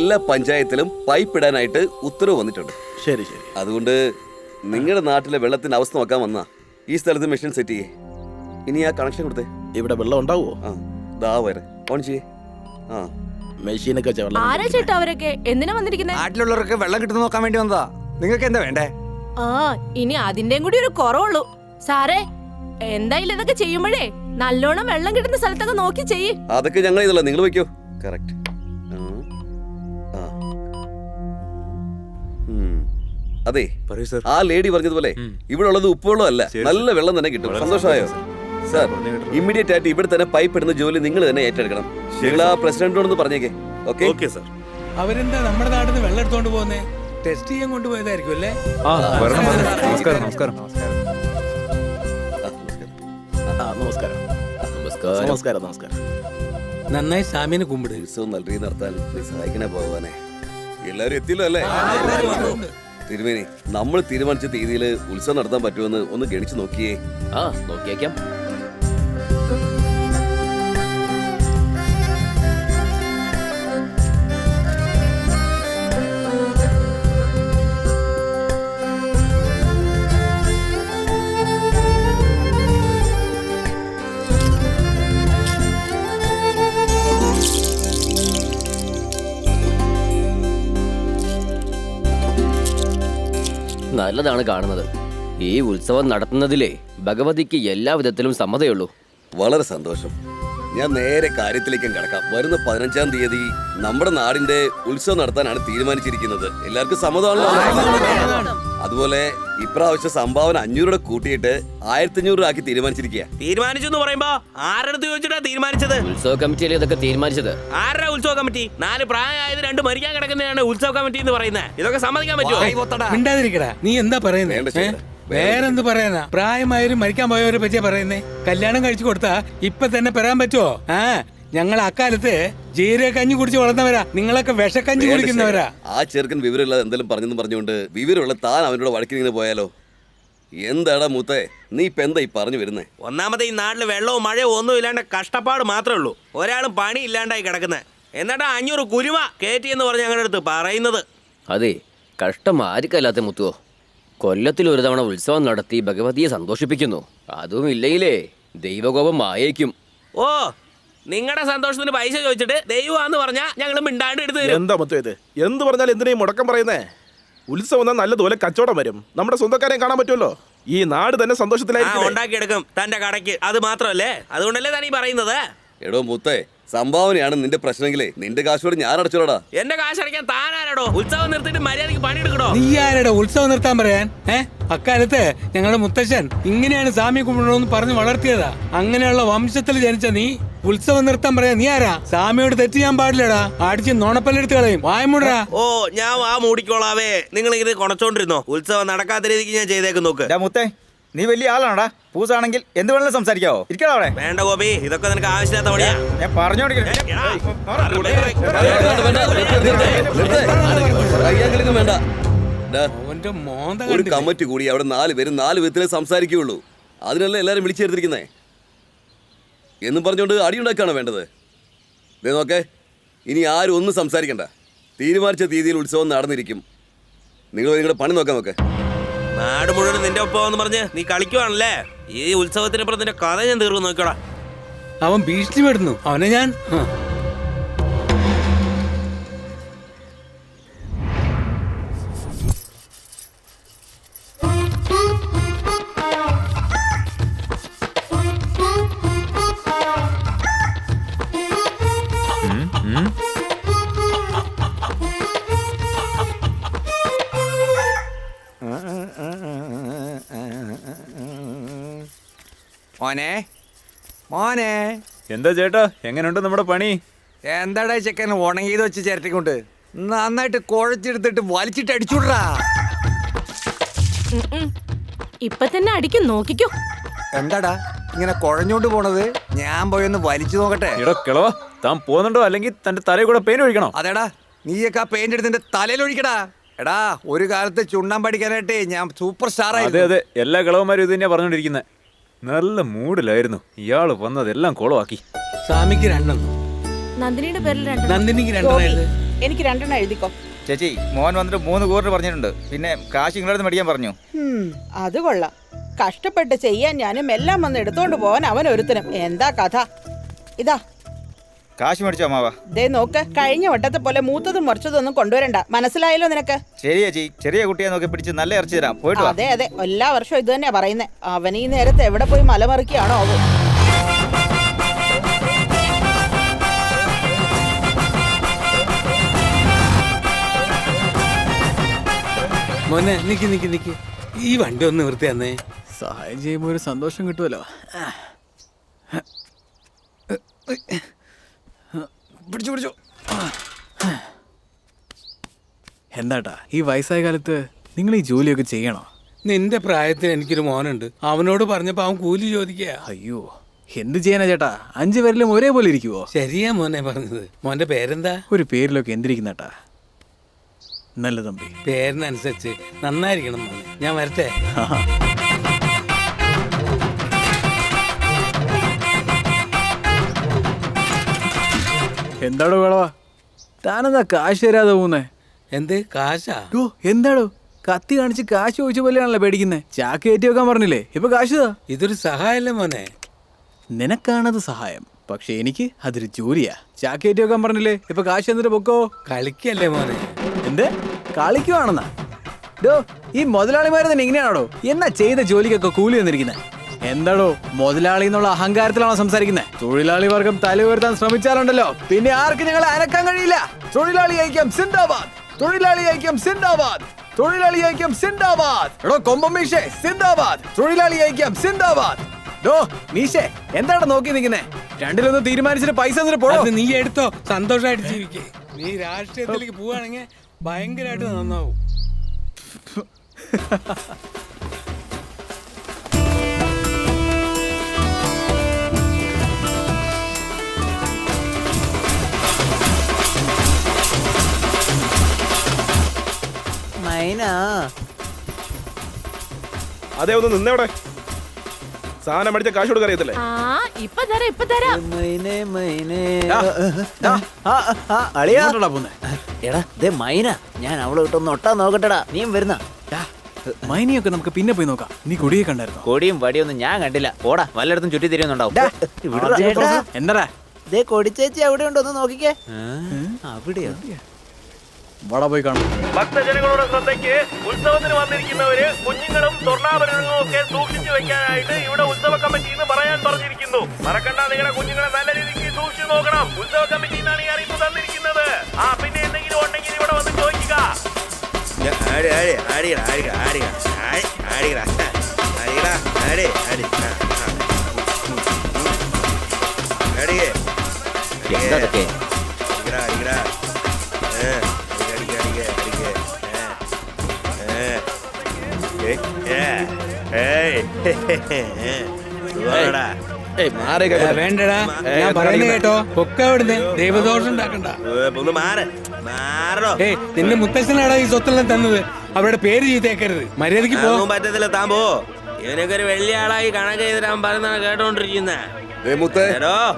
എല്ലാ പഞ്ചായത്തിലും പൈപ്പ് ഇടാനായിട്ട് ഉത്തരവ് വന്നിട്ടുണ്ട്. ശരി ശരി. അതുകൊണ്ട് നിങ്ങളുടെ നാട്ടിലെ വെള്ളത്തിന്റെ അവസ്ഥ നോക്കാൻ വന്നാ ഈ സ്ഥലത്ത് മെഷീൻ സെറ്റ് ചെയ്യേ. ഇനി ആ കണക്ഷൻ കൊടുത്തേ. ഇവിടെ വെള്ളം ഉണ്ടാവോ? ആ ദാ വരെ ഓൺ ചെയ്യേ. ആ മെഷീനൊക്കെ ആരാ ചേട്ടാ അവരൊക്കെ? എന്തിനാ വന്നിരിക്കുന്നത്? നാട്ടിലുള്ളവർക്ക് വെള്ളം കിട്ടുന്ന നോക്കാൻ വേണ്ടി വന്നതാ. നിങ്ങൾക്ക് എന്താ വേണ്ടേ? ആ ഇനി അതിന്റെയും കൂടി ഒരു കുറവുള്ളൂ. സാറേ എന്തായാലും ഇതൊക്കെ ചെയ്യുമ്പോഴേ നല്ലോണം വെള്ളം കിട്ടുന്ന സ്ഥലത്തൊക്കെ നോക്കി ചെയ്യ്. അതൊക്കെ ഞങ്ങൾ ഇതല്ല, നിങ്ങൾ വെക്കോ. കറക്റ്റ്. അതെ, ആ ലേഡി പറഞ്ഞതുപോലെ ഇവിടെ ഉള്ളത് ഉപ്പുവെള്ളം അല്ല, നല്ല വെള്ളം തന്നെ കിട്ടും. സന്തോഷമായോ സാർ? ഇമ്മീഡിയറ്റ് ആയിട്ട് ഇവിടെ തന്നെ പൈപ്പ് ഇടുന്ന ജോലി നിങ്ങൾ തന്നെ ഏറ്റെടുക്കണം. നിങ്ങൾ ആ പ്രസിഡന്റിനോടൊന്ന് പറഞ്ഞേക്കേ. Okay sir. അവരെന്താ നമ്മുടെ നാട്ടിൽ നിന്ന് വെള്ളം എടുത്തോണ്ട് പോകുന്നേ? ടെസ്റ്റ് ചെയ്യാൻ കൊണ്ടുപോയതായിരിക്കും അല്ലേ? നമസ്കാരം. നമസ്കാരം. നമസ്കാരം. നന്നായി സ്വാമിനെ കുമ്പിട്. ഉത്സവം നല്ല രീതിയിൽ നടത്താൻ സഹായിക്കണേ ഭഗവാനെ. എല്ലാവരും എത്തിയല്ലോ അല്ലേ? തിരുമേനി, നമ്മൾ തീരുമാനിച്ച തീയതിയിൽ ഉത്സവം നടത്താൻ പറ്റുമെന്ന് ഒന്ന് ഗണിച്ചു നോക്കിയേ. നോക്കിയേക്കാം. നല്ലതാണ് കാണുന്നത്. ഈ ഉത്സവം നടത്തുന്നതിലേ ഭഗവതിക്ക് എല്ലാ വിധത്തിലും സമ്മതയുള്ളൂ. വളരെ സന്തോഷം. ഞാൻ നേരെ കാര്യത്തിലേക്കും കിടക്കാം. വരുന്ന 15-ാം തീയതി നമ്മുടെ നാടിന്റെ ഉത്സവം നടത്താനാണ് തീരുമാനിച്ചിരിക്കുന്നത്. എല്ലാവർക്കും സമ്മതമാണല്ലോ? അതുപോലെ ഇപ്രാവശ്യം സംഭാവന 500 കൂട്ടിയിട്ട് 1500 ആക്കി തീരുമാനിച്ചിരിക്കുക. തീരുമാനിച്ചു എന്ന് പറയുമ്പോ ആരുടെ ചോദിച്ചിട്ടാ തീരുമാനിച്ചത്? ഉത്സവ കമ്മിറ്റിയിലെ ഇതൊക്കെ തീരുമാനിച്ചത്. ആരുടെ ഉത്സവ കമ്മിറ്റി? 4 പ്രായമായത് 2 മരിക്കാൻ കിടക്കുന്നതാണ് ഉത്സവ കമ്മിറ്റി എന്ന് പറയുന്നത്. ഇതൊക്കെ സമ്മതിക്കാൻ പറ്റുമോ? മിണ്ടാതിരിക്കടാ. നീ എന്താ പറയുന്നേ? വേറെന്ത് പറയാനാ? പ്രായമായവരും മരിക്കാൻ പോയവരെ പറ്റിയാ പറയുന്നേ. കല്യാണം കഴിച്ചു കൊടുത്താ ഇപ്പൊ തന്നെ പെറാൻ പറ്റുമോ? ഞങ്ങൾ അക്കാലത്ത് ജീരക കഞ്ഞി കുടിച്ച് വളർന്നവരാ. നിങ്ങളൊക്കെ വിഷക്കഞ്ഞി കുടിക്കുന്നവരാ. ആ ചെറുക്കൻ വിവരമില്ലാതെ എന്തെങ്കിലും പറഞ്ഞെന്ന് പറഞ്ഞുകൊണ്ട് വിവരമുള്ള താൻ അവനോട് വഴക്കിങ്ങനെ പോയാലോ? എന്താടാ മൂത്തേ, നീ ഇപ്പൊ എന്താ ഈ പറഞ്ഞു വരുന്നേ? ഒന്നാമത്തെ ഈ നാട്ടില് വെള്ളവും മഴയോ ഒന്നും ഇല്ലാണ്ട് കഷ്ടപ്പാട് മാത്രമേ ഉള്ളൂ. ഒരാളും പണി ഇല്ലാണ്ടായി കിടക്കുന്നത്. എന്നിട്ടാ 500 കുരുവ കയറ്റി എന്ന് പറഞ്ഞ് ഞങ്ങളുടെ അടുത്ത് പറയുന്നത്. അതെ, കഷ്ടം ആർക്കല്ലാത്ത മുത്തുവോ. കൊല്ലത്തിൽ ഒരു തവണ ഉത്സവം നടത്തി ഭഗവതിയെ സന്തോഷിപ്പിക്കുന്നു. അതും ഇല്ലെങ്കിലേ ദൈവകോപം മായേക്കും. ഓ, നിങ്ങളുടെ സന്തോഷത്തിന് പൈസ ചോദിച്ചിട്ട് ദൈവമാന്ന് പറഞ്ഞാ ഞങ്ങൾ മിണ്ടാണ്ട് എടുത്ത് തരും. എന്താ മൊത്തം ഇത്? എന്ത് പറഞ്ഞാൽ എന്തിനേയും മുടക്കം പറയുന്നേ? ഉത്സവം നല്ലതുപോലെ കച്ചവടം വരും. നമ്മുടെ സ്വന്തക്കാരെയും കാണാൻ പറ്റുമല്ലോ. ഈ നാട് തന്നെ സന്തോഷത്തിലായിരിക്കും. ഉണ്ടാക്കിയെടുക്കും തന്റെ കടയ്ക്ക്. അത് മാത്രമല്ലേ, അതുകൊണ്ടല്ലേ താനീ പറയുന്നത്. എടോ മൂത്തേ, സംഭാവനയാണ് നിന്റെ പ്രശ്നമെങ്കിലേ നിന്റെ കാശോട് ഞാൻ അടച്ചോടാ. എന്റെ കാശ് അടയ്ക്കാൻ താനാരടോ? ഉത്സവം നിർത്തിയിട്ട് മര്യാദയ്ക്ക് പണിയെടുക്കണോ? നീ ആരടോ ഉത്സവം നിർത്താൻ പറയാൻ? അക്കാലത്ത് ഞങ്ങളുടെ മുത്തശ്ശൻ ഇങ്ങനെയാണ് സ്വാമി കുമ്പിടണമെന്ന് പറഞ്ഞ് വളർത്തിയതാ. അങ്ങനെയുള്ള വംശത്തിൽ ജനിച്ച നീ ഉത്സവം നിർത്താൻ പറയാ? നീ ആരാ? സ്വാമിയോട് തെറ്റ് ചെയ്യാൻ പാടില്ലടാ. അടിച്ച് നോണപ്പല്ലെടുത്ത് കളയും. വായ്മൂടാ. ഓ, ഞാൻ വാ മൂടിക്കോളാവേ. നിങ്ങൾ ഇങ്ങനെ കൊണച്ചോണ്ടിരുന്നോ? ഉത്സവം നടക്കാത്ത രീതിക്ക് ഞാൻ ചെയ്തേക്ക് നോക്ക്. മുത്തേ, നീ വലിയ ആളാണോടാ? പൂസാണെങ്കിൽ എന്ത് വേണമെങ്കിലും സംസാരിക്കാവോ? ഇരിക്കടാ അവിടെ. വേണ്ട ഗോപി, ഇതൊക്കെ നിനക്ക് ആവശ്യമില്ലാത്ത പണിയാ. ഞാൻ പറഞ്ഞോണ്ടിരിക്കുന്നു. വേണ്ട. അവന്റെ മോന്ത ഒരു കമ്മിറ്റി കൂടി അവിടെ 4 പേരും 4 വിധത്തിലേ സംസാരിക്കുകയുള്ളൂ. അതിനല്ലേ എല്ലാരും വിളിച്ചെടുത്തിരിക്കുന്നേ എന്നും പറഞ്ഞുകൊണ്ട് അടിയുണ്ടാക്കാണോ വേണ്ടത്? നോക്കേ, ഇനി ആരും ഒന്നും സംസാരിക്കണ്ട. തീരുമാനിച്ച തീയതിയിൽ ഉത്സവം നടന്നിരിക്കും. നിങ്ങൾ നിങ്ങളുടെ പണി നോക്കാൻ നോക്കേ. നാട് മുഴുവൻ നിന്റെ ഒപ്പം പറഞ്ഞ് നീ കളിക്കുവാണല്ലേ? ഈ ഉത്സവത്തിനപ്പുറം നിന്റെ കഥ ഞാൻ തീർന്നു നോക്കടാ. അവൻ ഭീഷണിപ്പെടുന്നു. അവനെ ഞാൻ മോനെ മോനെ. എന്താ ചേട്ടാ, എങ്ങനെയുണ്ട് നമ്മുടെ പണി? എന്താടാ ചെക്കൻ ഉണങ്ങിയത് വെച്ച് ചിരട്ടിക്കൊണ്ട് നന്നായിട്ട് കുഴച്ചെടുത്തിട്ട് വലിച്ചിട്ട് അടിച്ചുവിടാ. ഇപ്പൊ തന്നെ അടിക്കും, നോക്കിക്കോ. എന്താടാ ഇങ്ങനെ കുഴഞ്ഞോണ്ട് പോണത്? ഞാൻ പോയൊന്ന് വലിച്ചു നോക്കട്ടെ. എടോ കിളവാ, താൻ പോകുന്നുണ്ടോ അല്ലെങ്കിൽ തന്റെ തലയിൽ കൂടെ പെയിന്റ് ഒഴിക്കണോ? അതേടാ, നീയൊക്കെ ആ പെയിന്റ് എടുത്ത് തലയിൽ ഒഴിക്കടാ. എടാ, ഒരു കാലത്ത് ചുണ്ണാൻ പഠിക്കാനായിട്ട് ഞാൻ സൂപ്പർ സ്റ്റാർ ആയി. അതെ അതെ, എല്ലാ കിളവന്മാരും ഇത് തന്നെയാ പറഞ്ഞോണ്ടിരിക്കുന്നത്. നല്ല മൂഡിലായിരുന്നു. ഇയാള് വന്നതെല്ലാം കോളമാക്കി. സ്വാമിക്ക് 2. നന്ദിനിയുടെ പേരിൽ 2. നന്ദിനിക്ക് 2. എനിക്ക് 2 എണ്ണം എഴുതിക്കോ. ചേച്ചി മോൻ വന്നിട്ട് 3 കൂറിന് പറഞ്ഞിട്ടുണ്ട്. പിന്നെ കാശ് നിങ്ങളടുത്ത് മേടിക്കാൻ പറഞ്ഞു. അത് കൊള്ളാം. കഷ്ടപ്പെട്ട് ചെയ്യാൻ ഞാനും എല്ലാം വന്ന് എടുത്തോണ്ട് പോവാൻ അവൻ ഒരുത്തനും. എന്താ കഥ? ഇതാ കാശ് മേടിച്ചോ അമ്മാവാ? ദേ നോക്ക്, കഴിഞ്ഞ വട്ടത്തെ പോലെ മൂത്തതും മുറിച്ചതൊന്നും കൊണ്ടുവരണ്ട. മനസ്സിലായല്ലോ നിനക്ക്? ശരി ചേച്ചി, ചെറിയ കുട്ടിയെ നോക്കി പിടിച്ച് നല്ല ഇറച്ചി തരാം. പോയിട്ട് വാ. അതെ അതെ, എല്ലാ വർഷവും ഇത് തന്നെയാ പറയുന്നേ. അവൻ ഈ നേരത്തെ എവിടെ പോയി മലമറിക്കുകയാണോ ആവോ? മോനെ നിക്ക് നിക്ക് നിക്ക്, ഈ വണ്ടി ഒന്ന് നിർത്തി തന്നേ. സഹായം ചെയ്യുമ്പോൾ ഒരു സന്തോഷം കിട്ടുമല്ലോ. പിടിച്ചു പിടിച്ചു. എന്താട്ടാ ഈ വയസ്സായ കാലത്ത് നിങ്ങൾ ഈ ജോലിയൊക്കെ ചെയ്യണോ? നിന്റെ പ്രായത്തിന് എനിക്കൊരു മോനുണ്ട്. അവനോട് പറഞ്ഞപ്പോ അവൻ കൂലി ചോദിക്കുക. അയ്യോ, എന്ത് ചെയ്യാനാ ചേട്ടാ? 5 പേരിലും ഒരേപോലെ ഇരിക്കുവോ? ശരിയാ മോനെ പറഞ്ഞത്. മോന്റെ പേരെന്താ? ഒരു പേരിലൊക്കെ എന്തിരിക്കുന്നേട്ടാ? നല്ല തമ്പി. പേരിനനുസരിച്ച് നന്നായിരിക്കണം മോനെ. ഞാൻ വരട്ടെ. എന്താടോ കളവാ, താനെന്താ കാശ് തരാതെ പോകുന്നേ? എന്ത് കാശാ? ഓ എന്താടോ കത്തി കാണിച്ച് കാശ് ചോദിച്ച പോലെയാണല്ലോ പേടിക്കുന്നേ. ചാക്ക് കയറ്റി വെക്കാൻ പറഞ്ഞില്ലേ, ഇപ്പൊ കാശ് താ. ഇതൊരു സഹായല്ലേ മോനെ? നിനക്കാണത് സഹായം, പക്ഷെ എനിക്ക് അതൊരു ജോലിയാ. ചാക്ക് കയറ്റി വെക്കാൻ പറഞ്ഞില്ലേ, ഇപ്പൊ കാശ് എന്നിട്ട് പൊക്കോ. കളിക്കല്ലേ മോനെ? എന്ത് കളിക്കുവാണെന്നാ? ഡോ ഈ മുതലാളിമാര് തന്നെ ഇങ്ങനെയാണോ? എന്നാ ചെയ്ത ജോലിക്കൊക്കെ കൂലി തന്നിരിക്കുന്നത്? എന്താടോ മുതലാളി എന്നുള്ള അഹങ്കാരത്തിലാണോ സംസാരിക്കുന്നത്? തൊഴിലാളി വർഗം തല ഉയർത്താൻ ശ്രമിച്ചാലുണ്ടല്ലോ പിന്നെ ആർക്കും ഞങ്ങളെ അനക്കാൻ കഴിയില്ല. തൊഴിലാളി ഐക്യം സിന്ദാബാദ്, തൊഴിലാളി ഐക്യം സിന്ദാബാദ്, തൊഴിലാളി ഐക്യം സിന്ദാബാദ്. എടോ കൊമ്പം മീശേ സിന്ദാബാദ്, തൊഴിലാളി ഐക്യം സിന്ദാബാദ്. ഡോ മീശേ എന്താണ് നോക്കി നിൽക്കുന്നേ? രണ്ടിലൊന്ന് തീരുമാനിച്ചിട്ട് പൈസ പോടോ. അത് നീ എടുത്തോ, സന്തോഷമായിട്ട് ജീവിക്കേ. നീ രാഷ്ട്രീയത്തിലേക്ക് പോവാണെങ്കിൽ ഭയങ്കരമായിട്ട് നന്നാവും. അതെ, ഒന്ന് നിന്നവിടെ. സാധനം മേടിച്ച കാശ് കൊടുക്കാൻ അറിയത്തില്ലേ? ആ ഇപ്പൊ തരാം ഇപ്പൊ തരാം. എടാ പോന്നെ എടാ ദേ മൈന, ഞാൻ അവളെ വിട്ടൊന്ന് ഒട്ടാ നോക്കട്ടെടാ. നീയും വരുന്ന? മൈനിയൊക്കെ നമുക്ക് പിന്നെ പോയി നോക്കാം. നീ കൊടിയെ കണ്ടായിരുന്നോ? കൊടിയും വടിയൊന്നും ഞാൻ കണ്ടില്ല. പോടാ, വല്ലയിടത്തും ചുറ്റി തിരിയുന്നുണ്ടാവും. എന്താടാ ദേ കൊടിച്ചേച്ചി അവിടെ ഉണ്ടോ, ഒന്ന് നോക്കിക്കേ. അവിടെയോ? വട പോയി കാണും. ഭക്തജനങ്ങളുടെ ശ്രദ്ധയ്ക്ക്, ഉത്സവത്തിന് വന്നിരിക്കുന്നവര് കുഞ്ഞുങ്ങളും സ്വർണ്ണാഭരണങ്ങളും ഒക്കെ സൂക്ഷിച്ചു വെക്കാനായിട്ട് ഇവിടെ ഉത്സവ കമ്മിറ്റിന്ന് പറയാൻ പറഞ്ഞിരിക്കുന്നു. മറക്കണ്ട, നിങ്ങളുടെ കുഞ്ഞുങ്ങളെ നല്ല രീതിക്ക് സൂക്ഷിച്ചു നോക്കണം. ഉത്സവ കമ്മിറ്റിന്നാണ് ഈ അറിയിപ്പ് തന്നിരിക്കുന്നത്. പിന്നെ എന്തെങ്കിലും ഉണ്ടെങ്കിൽ ഇവിടെ വന്ന് ചോദിക്കുക. എന്തൊക്കെ വേണ്ടടാ, ഞാൻ പറയുന്നത് കേട്ടോ. ഒക്കെ അവിടുന്ന് ദൈവദോഷം ഉണ്ടാക്കണ്ട. ഏയ് നിന്റെ മുത്തച്ഛനാടാ ഈ സ്വത്തെല്ലാം തന്നത്. അവരുടെ പേര് ചെയ്തേക്കരുത്. മര്യാദക്ക് പോ. പറ്റത്തില്ല, താൻ പോ. ഇവനൊക്കെ ഒരു വലിയ ആളായി കണക്ക് ചെയ്തിട്ടാൻ പറയുന്നതാണ് കേട്ടോണ്ടിരിക്കുന്നേ.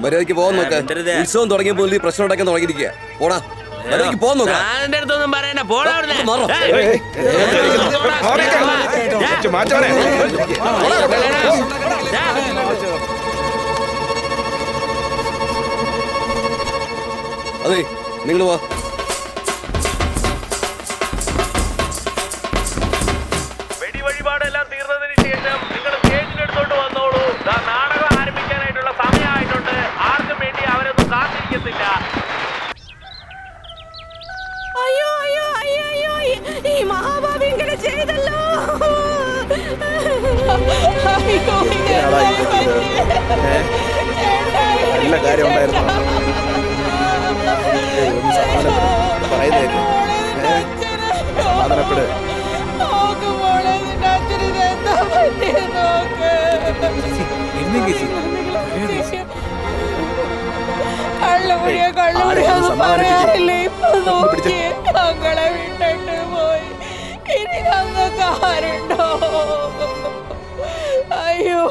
മര്യാദക്ക് പോകാൻ നോക്ക. ഉത്സവം തുടങ്ങിയപ്പോൾ ഈ പ്രശ്നം ഉണ്ടാക്കാൻ തുടങ്ങിയിരിക്കുക. പോടാ, മര്യാദക്ക് പോകാൻ നോക്കാം. എന്റെ അടുത്തൊന്നും പറയണ്ട, പോടാ അവിടുന്ന്. അതെ, നിങ്ങൾ വാ. വെടിവഴിപാടെല്ലാം തീർന്നതിന് ശേഷം നിങ്ങൾ സ്റ്റേജിനടുത്തോട്ട് വന്നോളൂ. നാടകം ആരംഭിക്കാനായിട്ടുള്ള സമയമായിട്ടുണ്ട്. ആർക്കും വേണ്ടി അവരൊന്നും കാത്തിരിക്കത്തില്ല. അയ്യോ അയ്യോ അയ്യോ അയ്യോ, ഈ മഹാഭാവി ഇങ്ങനെ ചെയ്തല്ലോ. നല്ല കാര്യം ഉണ്ടായിരുന്നു. സമാധാനപ്പെട്. പറയാറില്ലേ? ഇപ്പൊ നോക്കിയേ, ഞങ്ങളെ വിട്ടിട്ട് പോയി. ഇനി ഞങ്ങൾക്ക് ആരുണ്ടോ? അയ്യോ